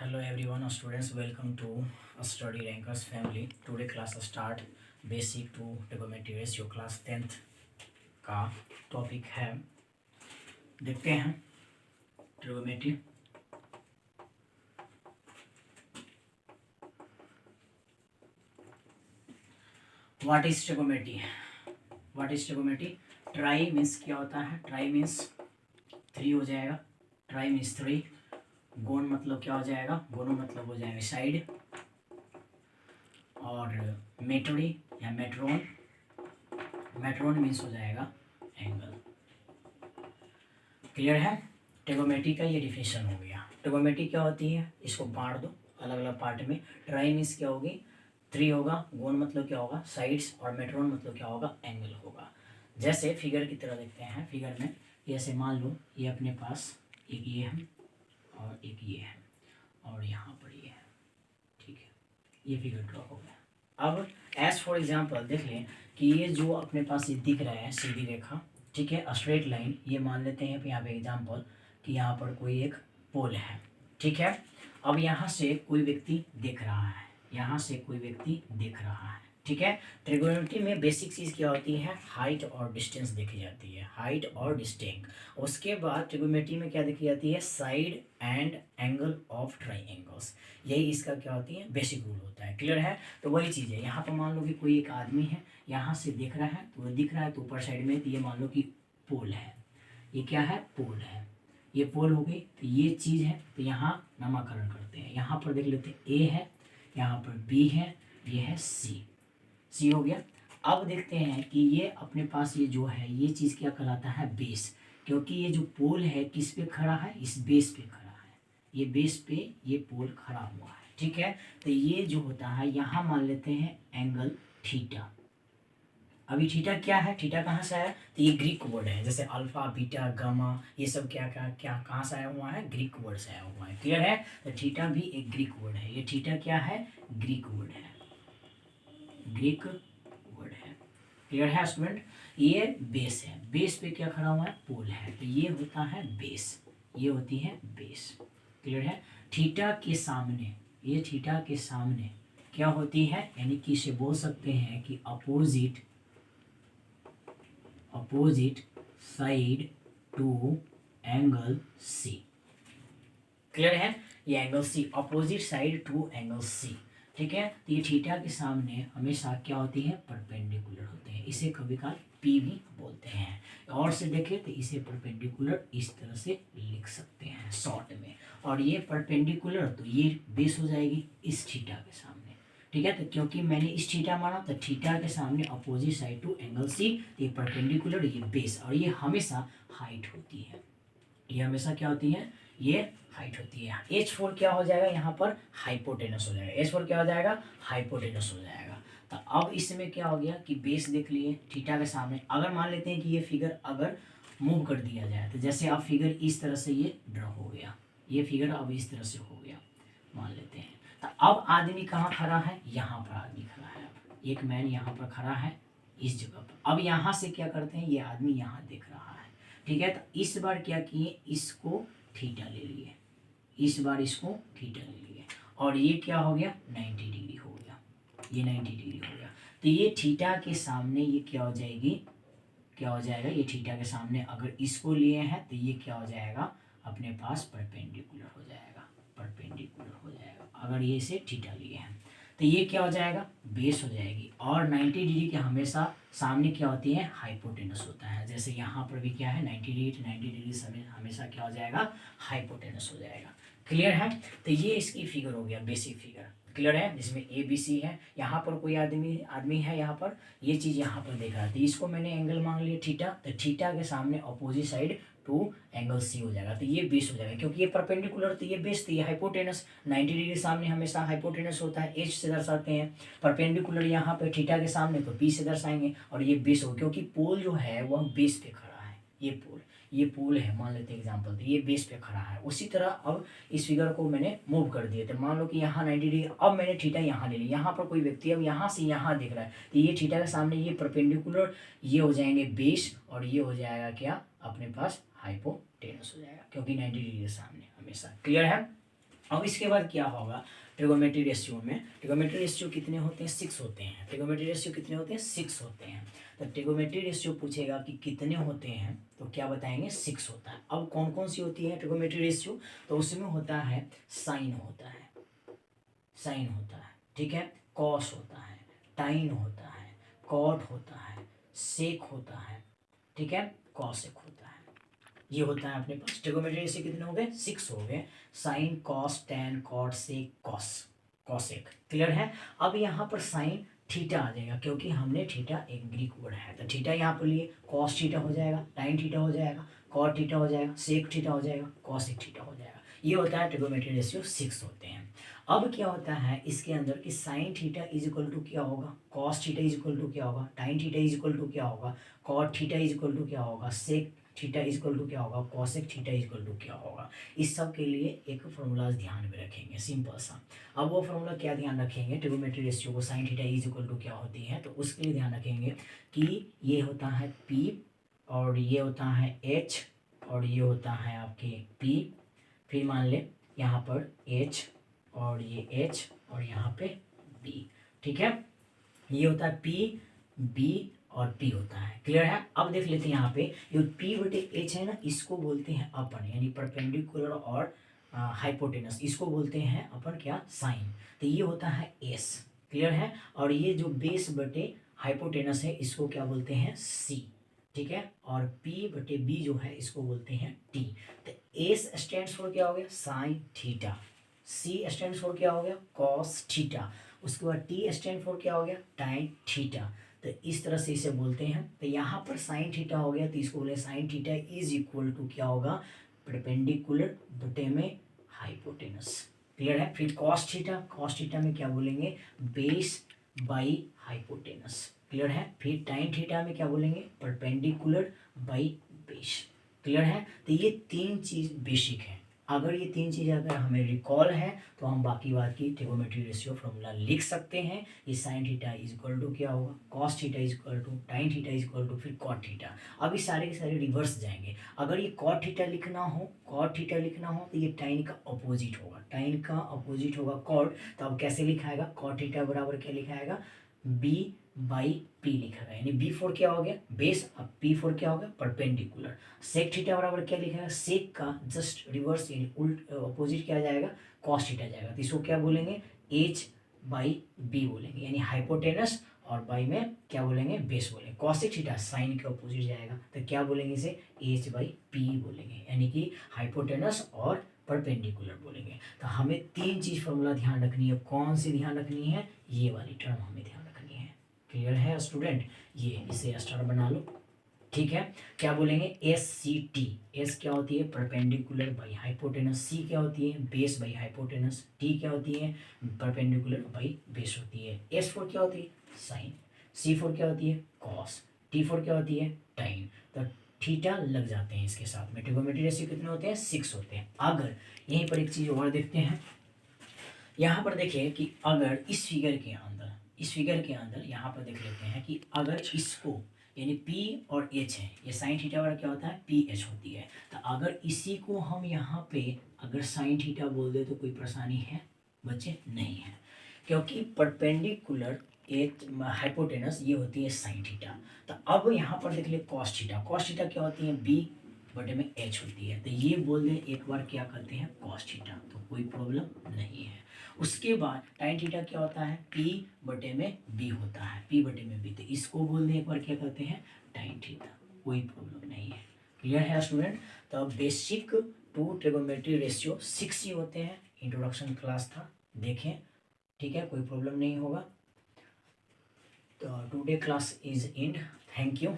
Hello everyone, students. Welcome to Study Rankers family. Today class start basic to trigonometry ratio class 10th का topic है। देखते हैं trigonometry. What is trigonometry? What is trigonometry? Try means क्या होता है? Try means 3 हो जाएगा। Try means 3। गोन मतलब क्या हो जाएगा? गोनो मतलब हो जाएगा साइड। और मेट्रोडी या मेट्रोन, मेट्रोन मीन्स हो जाएगा एंगल। क्लियर है? ट्रिगोमेट्री का ये डिफिनेशन हो गया। ट्रिगोमेट्री क्या होती है? इसको बांट दो अलग अलग पार्ट में। ट्राई मीन्स क्या होगी? 3 होगा। गोन मतलब क्या होगा? साइड्स। और मेट्रोन मतलब क्या होगा? एंगल होगा। जैसे फिगर की तरह देखते हैं। फिगर में जैसे मान लो ये अपने पास एक ये है और एक ये है और यहाँ पर ये है। ठीक है, ये फिगर ड्रॉ हो गया। अब एज फॉर एग्जांपल देख लें कि ये जो अपने पास ये दिख रहा है सीधी रेखा, ठीक है, स्ट्रेट लाइन। ये मान लेते हैं यहाँ पे एग्जांपल कि यहाँ पर कोई एक पोल है। ठीक है, अब यहाँ से कोई व्यक्ति देख रहा है, यहाँ से कोई व्यक्ति देख रहा है। ठीक है, ट्रिगोनोमेट्री में बेसिक चीज़ क्या होती है? हाइट और डिस्टेंस देखी जाती है। हाइट और डिस्टेंस। उसके बाद ट्रिगोनोमेट्री में क्या देखी जाती है? Side and angle of triangles. यही इसका क्या होती है? बेसिक रूल होता है। क्लियर है? तो वही चीज़ है। यहाँ पर मान लो कि कोई एक आदमी है, यहाँ से देख रहा है, तो दिख रहा है तो ऊपर साइड में, तो ये मान लो कि पोल है। ये क्या है? पोल है। ये पोल हो गई, तो ये चीज़ है। तो यहाँ नामकरण करते हैं। यहाँ पर देख लेते हैं ए है, यहाँ पर बी है, ये है सी। सी हो गया। अब देखते हैं कि ये अपने पास ये जो है ये चीज़ क्या कहलाता है? बेस। क्योंकि ये जो पोल है किस पे खड़ा है? इस बेस पे खड़ा है। ये बेस पे ये पोल खड़ा हुआ है। ठीक है, तो ये जो होता है यहाँ मान लेते हैं एंगल थीटा। अभी थीटा क्या है? थीटा कहाँ से आया? तो ये ग्रीक वर्ड है। जैसे अल्फा, बीटा, गामा, ये सब क्या क्या क्या कहाँ से आया हुआ है? ग्रीक वर्ड से आया हुआ है। क्लियर है? तो थीटा भी एक ग्रीक वर्ड है। ये थीटा क्या है? ग्रीक वर्ड है। ग्रीक वर्ड है। क्लियर है स्टूडेंट? ये बेस है। बेस पे क्या खड़ा हुआ है? पोल है। तो ये होता है बेस, ये होती है बेस। क्लियर है? थीटा के सामने, ये थीटा के सामने क्या होती है? यानी कि इसे बोल सकते हैं कि opposite, opposite side to angle C. Clear है? ये angle C, opposite side to angle C. ठीक है, तो ये थीटा के सामने हमेशा क्या होती है? परपेंडिकुलर होते हैं। इसे कभी काल पी भी बोलते हैं। और से देखें तो इसे परपेंडिकुलर इस तरह से लिख सकते हैं शॉर्ट में। और ये परपेंडिकुलर, तो ये बेस हो जाएगी इस थीटा के सामने। ठीक है, तो क्योंकि मैंने इस थीटा माना तो थीटा के सामने opposite side to angle C, ये परपेंडिकुलर, ये बेस। और ये हमेशा हाइट होती है। ये हमेशा क्या होती है? ये हाइट होती है। H4 क्या हो जाएगा? यहाँ पर हाइपोटेनस हो जाएगा। H4 क्या हो जाएगा? हाइपोटेनस हो जाएगा। तो अब इसमें क्या हो गया कि बेस देख लिए थीटा के सामने। अगर मान लेते हैं कि ये फिगर अगर मूव कर दिया जाए, तो जैसे अब फिगर इस तरह से ये ड्रॉ हो गया, ये फिगर अब इस तरह से हो गया मान लेते हैं। तो अब आदमी कहाँ खड़ा है? यहाँ पर आदमी खड़ा है। अब एक मैन यहाँ पर खड़ा है इस जगह पर। अब यहाँ से क्या करते हैं? ये आदमी यहाँ देख रहा है। ठीक है, तो इस बार क्या किए? इसको थीटा ले लिए, इस बार इसको थीटा ले लिए, और ये क्या हो गया? 90 डिग्री हो गया। ये 90 डिग्री हो गया। तो ये थीटा के सामने ये क्या हो जाएगी? क्या हो जाएगा? ये थीटा के सामने अगर इसको लिए हैं तो ये क्या हो जाएगा? अपने पास परपेंडिकुलर हो जाएगा। परपेंडिकुलर हो जाएगा अगर ये से थीटा लिए हैं। तो ये क्या हो जाएगा? बेस हो जाएगी। और 90 डिग्री के हमेशा सामने क्या होती है? हाइपोटेनस होता है। जैसे यहाँ पर भी क्या है? 90 डिग्री, 90 डिग्री समय हमेशा क्या हो जाएगा? हाइपोटेनस हो जाएगा। क्लियर है? तो ये इसकी फिगर हो गया, बेसिक फिगर। क्लियर है? जिसमें ए बी सी है। यहाँ पर कोई आदमी है, यहाँ पर ये चीज़ यहाँ पर देख रहा है, तो इसको मैंने एंगल मान लिया थीटा। तो थीटा के सामने opposite side to angle C हो जाएगा। तो ये बेस हो जाएगा क्योंकि ये परपेंडिकुलर, तो ये बेस, तो ये हाइपोटेनस। 90 डिग्री सामने हमेशा हाइपोटेनस होता है, एच से दर्शाते हैं। परपेंडिकुलर यहाँ पे थीटा के सामने तो बी से दर्शाएंगे। और ये बेस हो, क्योंकि पोल जो है वह बेस पे खड़ा है। ये पोल है मान लेते हैं एग्जांपल, तो ये बेस पे खड़ा है। उसी तरह अब इस फिगर को मैंने मूव कर दिया, तो मान लो कि यहाँ 90 डिग्री, अब मैंने थीटा यहाँ ले लिया। यहाँ पर कोई व्यक्ति अब यहाँ से यहाँ देख रहा है, तो ये थीटा के सामने ये परपेंडिकुलर, ये हो जाएंगे बेस, और ये हो जाएगा क्या? अपने पास हाइपोटेनस हो जाएगा, क्योंकि 90 डिग्री के सामने हमेशा। क्लियर है? अब इसके बाद क्या होगा, ट्रिगोनोमेट्री रेशियो में ट्रिगोनोमेट्री रेशियो कितने होते हैं, 6 होते हैं। ट्रिगोनोमेट्री रेशियो कितने होते हैं, 6 होते हैं। तो ट्रिगोनोमेट्री रेशियो पूछेगा कि कितने होते हैं, तो क्या बताएंगे, 6 होता है। अब कौन कौन सी होती है ट्रिगोनोमेट्री रेशियो, तो उसमें होता है साइन होता है, साइन होता है, ठीक है, कॉस होता है, टाइन होता है, कॉट होता है, सेक होता है, ठीक है, कॉसेक होता है। ये होता है अपने पास। ट्रिगोनोमेट्री रेशियो कितने हो गए, 6 हो गए। साइन, कॉस, टैन, कॉट, सेक, कॉस, कॉसेक, क्लियर है। अब यहाँ पर साइन थीटा आ जाएगा, क्योंकि हमने थीटा एक ग्रीक वर्ड है, तो थीटा यहाँ पर लिए कॉस थीटा हो जाएगा, टाइन थीटा हो जाएगा, कॉट थीटा हो जाएगा, सेक थीटा हो जाएगा, कॉसेक थीटा हो जाएगा। ये होता है ट्रिगोनोमेट्री रेशियो 6 होते हैं। अब क्या होता है इसके अंदर कि sine theta is equal to क्या होगा, cos theta is equal to क्या होगा, tan theta is equal to क्या होगा, cot theta is equal to क्या होगा, sec theta is equal to क्या होगा, cosec theta is equal to क्या होगा। इस सब के लिए एक फॉर्मूला ध्यान में रखेंगे, सिंपल सा। अब वो फॉर्मूला क्या ध्यान रखेंगे, ट्रिगोनोमेट्री रेशियो को sine theta is equal to क्या होती है, तो उसके लिए ध्यान रखेंगे कि ये होता है पी, और ये होता है एच, और ये होता है आपके पी, फिर मान ले यहाँ पर एच, और ये एच, और यहाँ पे बी, ठीक है। ये होता है पी, बी और पी होता है, क्लियर है। अब देख लेते हैं यहाँ पे ये पी बटे एच है ना, इसको बोलते हैं अपन, यानी परपेंडिकुलर और हाइपोटेनस, इसको बोलते हैं अपन क्या, साइन। तो ये होता है एस, क्लियर है। और ये जो बेस बटे हाइपोटेनस है इसको क्या बोलते हैं, सी, ठीक है। और पी बटे बी जो है इसको बोलते हैं टी। तो एस स्टैंड्स फॉर क्या हो गया, sine theta, C stands for क्या हो गया, कॉस थीटा, उसके बाद टी स्टैंड फॉर क्या हो गया, टाइन थीटा। तो इस तरह से इसे बोलते हैं। तो यहाँ पर साइन थीटा हो गया, तो इसको बोले sine theta is equal to क्या होगा, परपेंडिकुलर बटे में हाइपोटेनस, क्लियर है। फिर कॉस थीटा, कॉस थीटा में क्या बोलेंगे, बेस बाई हाइपोटेनस, क्लियर है। फिर टाइन थीटा में क्या बोलेंगे, परपेंडिकुलर बाई बेस, क्लियर है। तो ये तीन चीज बेसिक है। अगर ये तीन चीज़ अगर हमें रिकॉल है तो हम बाकी बात की ट्रिगोनोमेट्री रेशियो फॉर्मूला लिख सकते हैं। ये sine theta is equal to क्या होगा, cos theta is equal to tan theta is equal to फिर कॉट थीटा। अब ये सारे के सारे रिवर्स जाएंगे। अगर ये कॉट थीटा लिखना हो, कॉट थीटा लिखना हो तो ये टाइन का अपोजिट होगा, टाइन का अपोजिट होगा कॉट। तो अब कैसे लिखाएगा, कॉट थीटा बराबर क्या लिखाएगा, बी बाई पी लिखा गया, यानी बी फोर क्या हो गया, बेस, अब पी फोर क्या हो गया, परपेंडिकुलर। सेक थीटा बराबर क्या लिखा है, सेक का जस्ट रिवर्स यानी उल्ट अपोजिट क्या जाएगा, कॉस थीटा जाएगा। तो इसको क्या बोलेंगे, एच बाई बी बोलेंगे, यानी हाइपोटेनस, और बाई में क्या बोलेंगे, बेस बोलेंगे। कॉसेक थीटा साइन के अपोजिट जाएगा, तो क्या बोलेंगे इसे, एच बाई पी बोलेंगे, यानी कि हाइपोटेनस और परपेंडिकुलर बोलेंगे। तो हमें तीन चीज फॉर्मूला ध्यान रखनी है। कौन सी ध्यान रखनी है, ये वाली टर्म हमें ध्यान रखनी है, क्लियर है स्टूडेंट। ये इसे स्टार बना लो, ठीक है। क्या बोलेंगे, एस सी टी, एस क्या होती है, परपेंडिकुलर बाई हाइपोटेनस, सी क्या होती है, बेस बाई हाइपोटेनस, टी क्या होती है, परपेंडिकुलर बाई बेस होती है, एस फोर क्या होती है, साइन, सी फोर क्या होती है, कॉस, टी फोर क्या होती है, टाइन। तो थीटा लग जाते हैं इसके साथ में। ट्रिगोनोमेट्री रेशियो कितने होते हैं, 6 होते हैं। अगर यहीं पर एक चीज और देखते हैं, यहाँ पर देखिए कि अगर इस फिगर के अंदर, इस फिगर के अंदर यहाँ पर देख लेते हैं कि अगर इसको यानी P और H है, ये साइन थीटा वाला क्या होता है, PH होती है। तो अगर इसी को हम यहाँ पे अगर साइन थीटा बोल दे तो कोई परेशानी है बच्चे, नहीं है, क्योंकि परपेंडिकुलर एच हाइपोटेनस ये होती है साइन थीटा। तो अब यहाँ पर देख ले कॉस थीटा, कॉस थीटा क्या होती है, बी बटे में एच होती है। तो ये बोल दें एक बार क्या करते हैं, कॉस थीटा, तो कोई प्रॉब्लम नहीं है। उसके बाद टाइन थीटा क्या होता है, पी बटे में बी होता है, पी बटे में बी, तो इसको बोल दें एक बार क्या करते हैं, टाइन थीटा, कोई प्रॉब्लम नहीं है, क्लियर है स्टूडेंट। तो बेसिक टू ट्रिगोनोमेट्री रेशियो 6 ही होते हैं। इंट्रोडक्शन क्लास था, देखें, ठीक है, कोई प्रॉब्लम नहीं होगा। तो today class is and, thank you.